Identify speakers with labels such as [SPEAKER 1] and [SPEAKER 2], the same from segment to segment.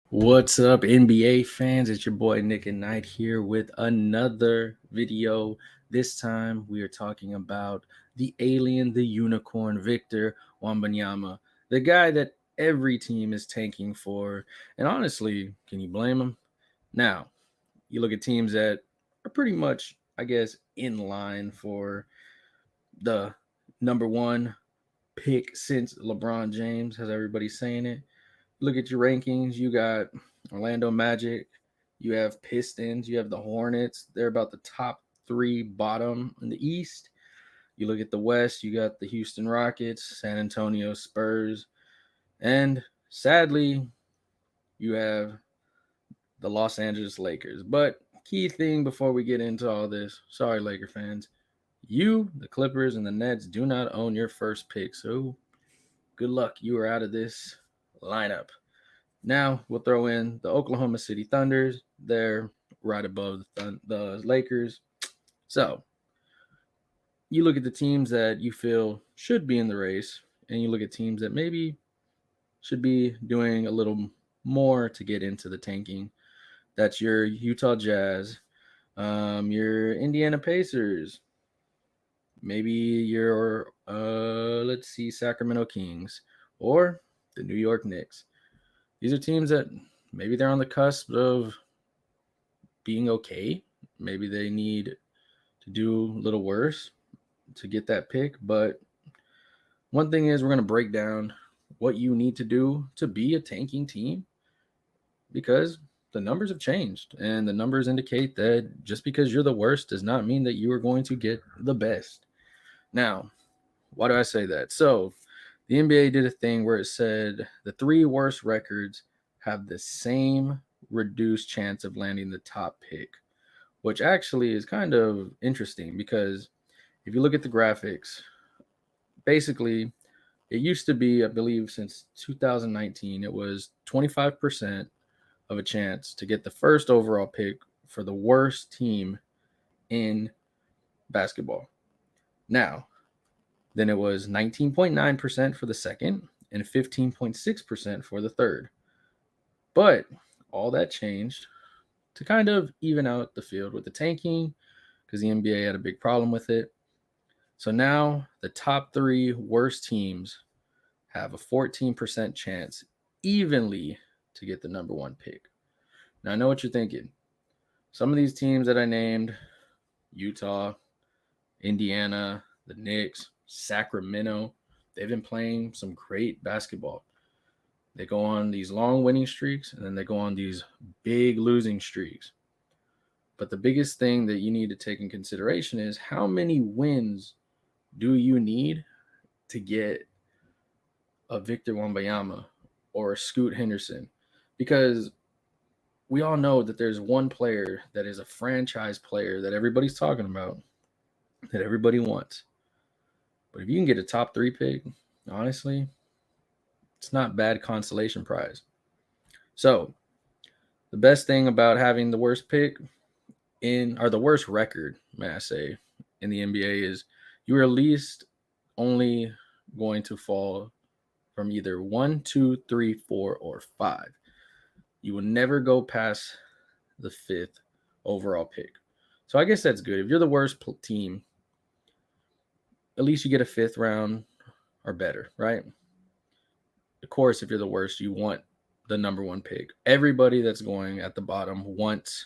[SPEAKER 1] What's up, NBA fans? It's your boy Nick and Knight here with another video. This time we are talking about the alien, the unicorn, Victor Wembanyama, the guy that every team is tanking for. And honestly, can you blame him? Now, you look at teams that are pretty much, I guess, in line for the number one pick since LeBron James, has everybody saying it. Look at your rankings. You got Orlando Magic, you have Pistons, you have the Hornets. They're about the top three bottom in the East. You look at the West, you got the Houston Rockets, San Antonio Spurs, and sadly, you have the Los Angeles Lakers. But key thing before we get into all this, sorry, Laker fans, you, the Clippers, and the Nets do not own your first pick. So good luck. You are out of this lineup. Now we'll throw in the Oklahoma City Thunders. They're right above the Lakers. So you look at the teams that you feel should be in the race, and you look at teams that maybe should be doing a little more to get into the tanking. That's your Utah Jazz, your Indiana Pacers, maybe your let's see, Sacramento Kings, or the New York Knicks. These are teams that maybe they're on the cusp of being okay. Maybe they need to do a little worse to get that pick. But one thing is, we're going to break down what you need to do to be a tanking team because the numbers have changed and the numbers indicate that just because you're the worst does not mean that you are going to get the best. Now, why do I say that? So, the NBA did a thing where it said the three worst records have the same reduced chance of landing the top pick, which actually is kind of interesting because if you look at the graphics, basically it used to be, I believe, since 2019, it was 25% of a chance to get the first overall pick for the worst team in basketball. Now, then it was 19.9% for the second and 15.6% for the third. But all that changed to kind of even out the field with the tanking because the NBA had a big problem with it. So now the top three worst teams have a 14% chance evenly to get the number one pick. Now I know what you're thinking. Some of these teams that I named, Utah, Indiana, the Knicks, Sacramento, they've been playing some great basketball. They go on these long winning streaks and then they go on these big losing streaks. But the biggest thing that you need to take in consideration is how many wins do you need to get a Victor Wembanyama or a Scoot Henderson? Because we all know that there's one player that is a franchise player that everybody's talking about, that everybody wants. But if you can get a top three pick, honestly, it's not bad consolation prize. So the best thing about having the worst pick in or the worst record, may I say, in the NBA is you are at least only going to fall from either one, two, three, four, or five. You will never go past the fifth overall pick. So I guess that's good. If you're the worst team, at least you get a fifth round or better, right? Of course, if you're the worst, you want the number one pick. Everybody that's going at the bottom wants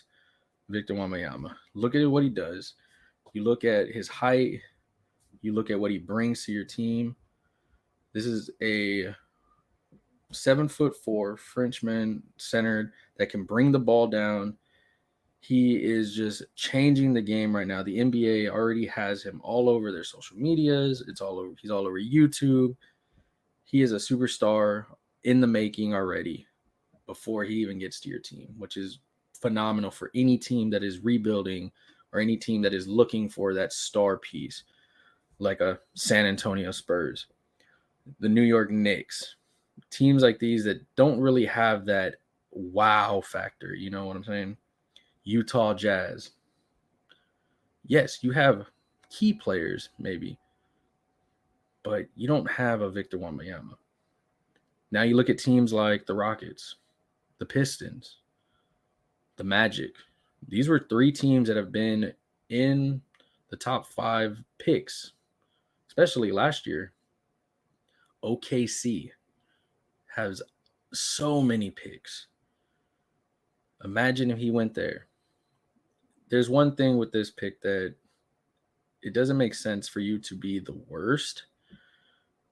[SPEAKER 1] Victor Wembanyama. Look at what he does. You look at his height. You look at what he brings to your team. This is a 7'4" Frenchman centered that can bring the ball down. He is just changing the game right now. The NBA already has him all over their social medias. It's all over. He's all over YouTube. He is a superstar in the making already before he even gets to your team, which is phenomenal for any team that is rebuilding or any team that is looking for that star piece, like a San Antonio Spurs, the New York Knicks, teams like these that don't really have that wow factor. You know what I'm saying? Utah Jazz. Yes, you have key players, maybe, but you don't have a Victor Wembanyama. Now you look at teams like the Rockets. the Pistons, the Magic. These were three teams that have been in the top 5 picks, especially last year. OKC has so many picks. Imagine if he went there. There's one thing with this pick that it doesn't make sense for you to be the worst,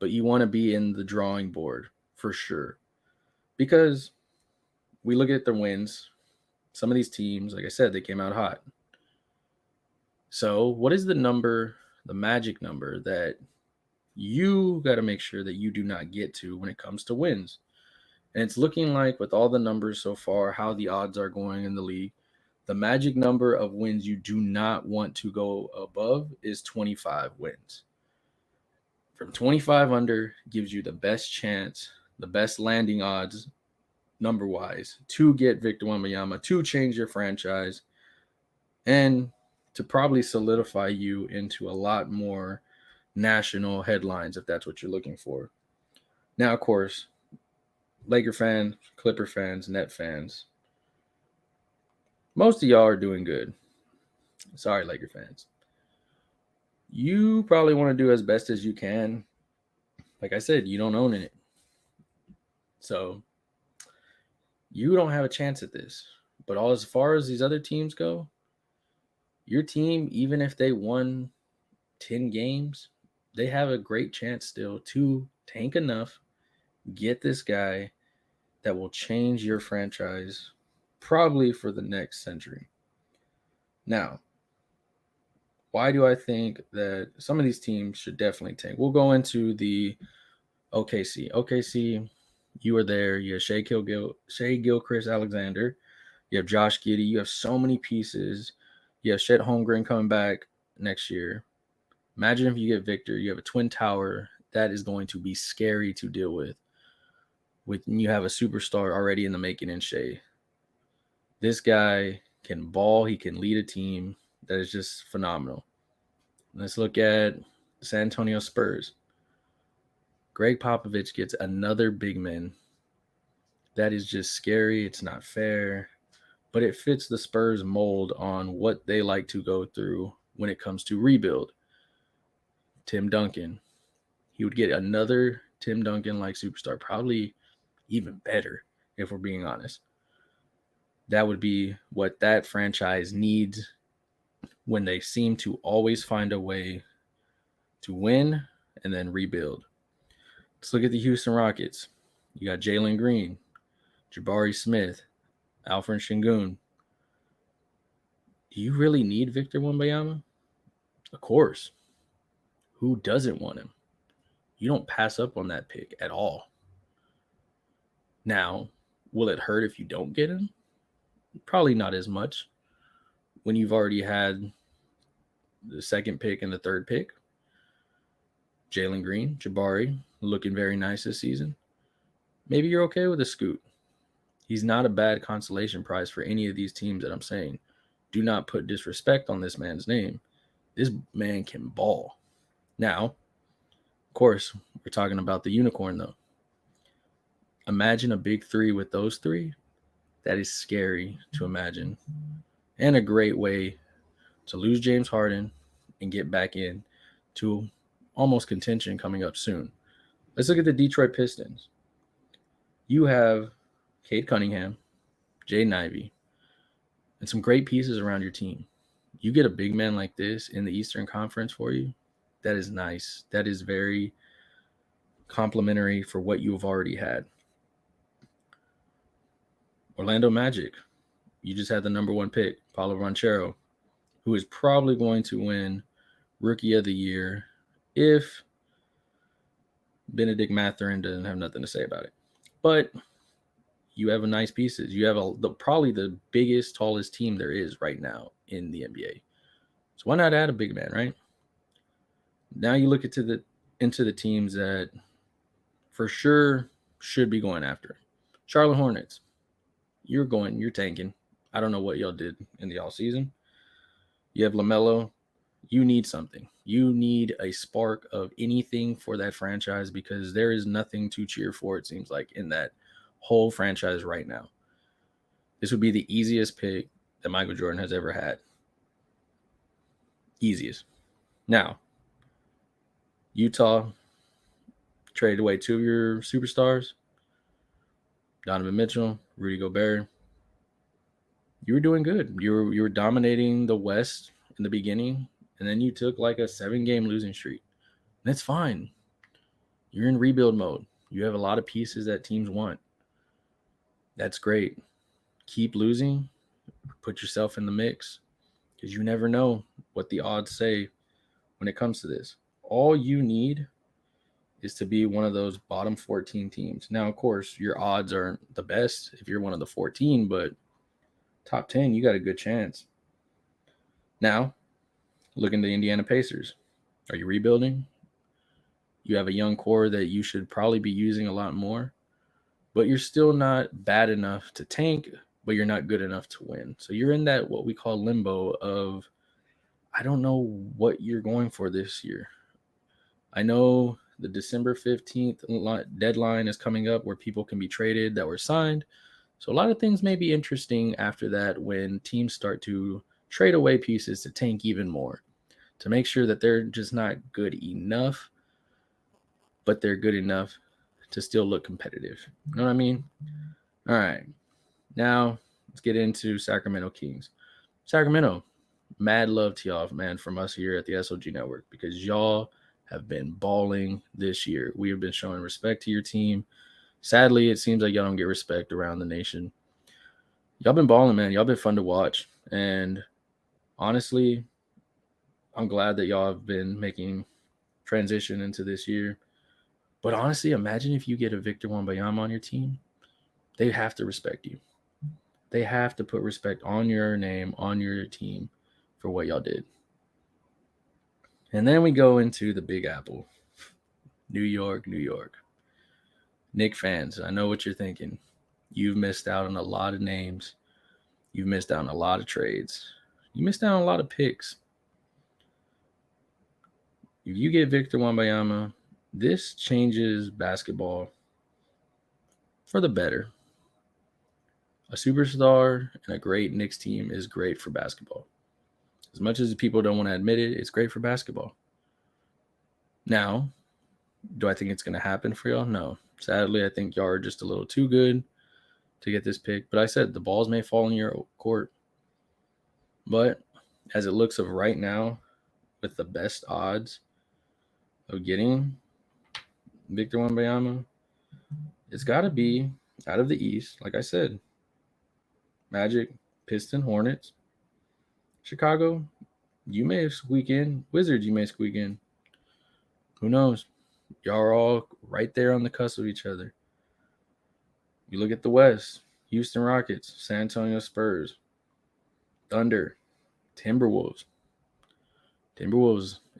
[SPEAKER 1] but you want to be in the drawing board for sure. Because we look at the wins. Some of these teams, like I said, they came out hot. So, what is the number, the magic number that you got to make sure that you do not get to when it comes to wins? And it's looking like, with all the numbers so far, how the odds are going in the league, the magic number of wins you do not want to go above is 25 wins. From 25 under gives you the best chance, the best landing odds, number wise, to get Victor Wembanyama, to change your franchise, and to probably solidify you into a lot more national headlines if that's what you're looking for. Now, of course, Laker fans, Clipper fans, Net fans, most of y'all are doing good. Sorry, Laker fans. You probably want to do as best as you can. Like I said, you don't own it. So you don't have a chance at this. But all as far as these other teams go, your team, even if they won 10 games, they have a great chance still to tank enough, get this guy that will change your franchise probably for the next century. Now, why do I think that some of these teams should definitely tank? We'll go into the OKC. OKC, you are there. You have Shea Gilchrist Alexander. You have Josh Giddey. You have so many pieces. You have Chet Holmgren coming back next year. Imagine if you get Victor. You have a twin tower. That is going to be scary to deal with. When you have a superstar already in the making in Shea. This guy can ball. He can lead a team. That is just phenomenal. Let's look at San Antonio Spurs. Greg Popovich gets another big man. That is just scary. It's not fair. But it fits the Spurs mold on what they like to go through when it comes to rebuild. Tim Duncan. He would get another Tim Duncan-like superstar, probably even better, if we're being honest. That would be what that franchise needs when they seem to always find a way to win and then rebuild. Let's look at the Houston Rockets. You got Jalen Green, Jabari Smith, Alfred Şengün. Do you really need Victor Wembanyama? Of course. Who doesn't want him? You don't pass up on that pick at all. Now, will it hurt if you don't get him? Probably not as much when you've already had the second pick and the third pick. Jalen Green, Jabari, looking very nice this season. Maybe you're okay with a scoot. He's not a bad consolation prize for any of these teams that I'm saying. Do not put disrespect on this man's name. This man can ball. Now, of course, we're talking about the unicorn, though. Imagine a big three with those three. That is scary to imagine. And a great way to lose James Harden and get back in to almost contention coming up soon. Let's look at the Detroit Pistons. You have Cade Cunningham, Jaden Ivey, and some great pieces around your team. You get a big man like this in the Eastern Conference for you. That is nice. That is very complimentary for what you have already had. Orlando Magic. You just had the number 1 pick, Paulo Ranchero, who is probably going to win Rookie of the Year if Benedict Mathurin doesn't have nothing to say about it. But you have a nice pieces. You have probably the biggest, tallest team there is right now in the NBA. So why not add a big man, right? Now you look into the teams that for sure should be going after. Charlotte Hornets. You're tanking. I don't know what y'all did in the offseason. You have LaMelo. You need something. You need a spark of anything for that franchise because there is nothing to cheer for, it seems like, in that whole franchise right now. This would be the easiest pick that Michael Jordan has ever had. Easiest. Now, Utah traded away 2 of your superstars, Donovan Mitchell, Rudy Gobert. You were doing good. You were dominating the West in the beginning, and then you took like a 7-game losing streak. That's fine. You're in rebuild mode. You have a lot of pieces that teams want. That's great. Keep losing. Put yourself in the mix, because you never know what the odds say when it comes to this. All you need is to be one of those bottom 14 teams. Now, of course, your odds aren't the best if you're one of the 14, but top 10, you got a good chance. Now, look into the Indiana Pacers. Are you rebuilding? You have a young core that you should probably be using a lot more, but you're still not bad enough to tank, but you're not good enough to win. So you're in that what we call limbo of, I don't know what you're going for this year. I know the December 15th deadline is coming up where people can be traded that were signed. So a lot of things may be interesting after that when teams start to trade away pieces to tank even more, to make sure that they're just not good enough, but they're good enough to still look competitive. You know what I mean? All right. Now, let's get into Sacramento Kings. Sacramento, mad love to y'all, man, from us here at the SOG Network, because y'all have been balling this year. We have been showing respect to your team. Sadly, it seems like y'all don't get respect around the nation. Y'all been balling, man. Y'all been fun to watch. And honestly, I'm glad that y'all have been making transition into this year. But honestly, imagine if you get a Victor Wembanyama on your team. They have to respect you. They have to put respect on your name, on your team for what y'all did. And then we go into the Big Apple. New York, New York. Knick fans, I know what you're thinking. You've missed out on a lot of names. You've missed out on a lot of trades. You missed out on a lot of picks. If you get Victor Wembanyama, this changes basketball for the better. A superstar and a great Knicks team is great for basketball. As much as people don't want to admit it, it's great for basketball. Now, do I think it's going to happen for y'all? No. Sadly, I think y'all are just a little too good to get this pick. But I said the balls may fall in your court. But as it looks of right now, with the best odds of getting Victor Wembanyama, it's got to be out of the East, like I said. Magic, Piston, Hornets. Chicago, you may squeak in. Wizards, you may squeak in. Who knows? Y'all are all right there on the cusp of each other. You look at the West, Houston Rockets, San Antonio Spurs, Thunder, Timberwolves.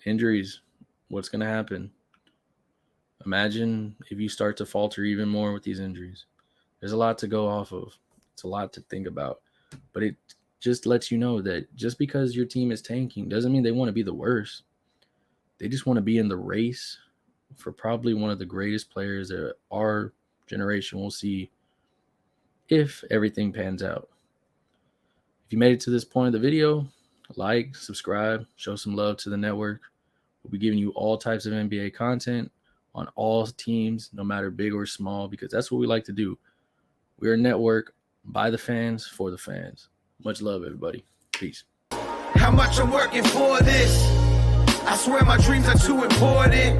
[SPEAKER 1] Injuries. What's going to happen? Imagine if you start to falter even more with these injuries. There's a lot to go off of. It's a lot to think about. But it just lets you know that just because your team is tanking doesn't mean they want to be the worst. They just want to be in the race for probably one of the greatest players that our generation will see if everything pans out. If you made it to this point of the video, like, subscribe, show some love to the network. We'll be giving you all types of NBA content on all teams, no matter big or small, because that's what we like to do. We're a network by the fans, for the fans. Much love, everybody. Peace.
[SPEAKER 2] How much I'm working for this? I swear my dreams are too important.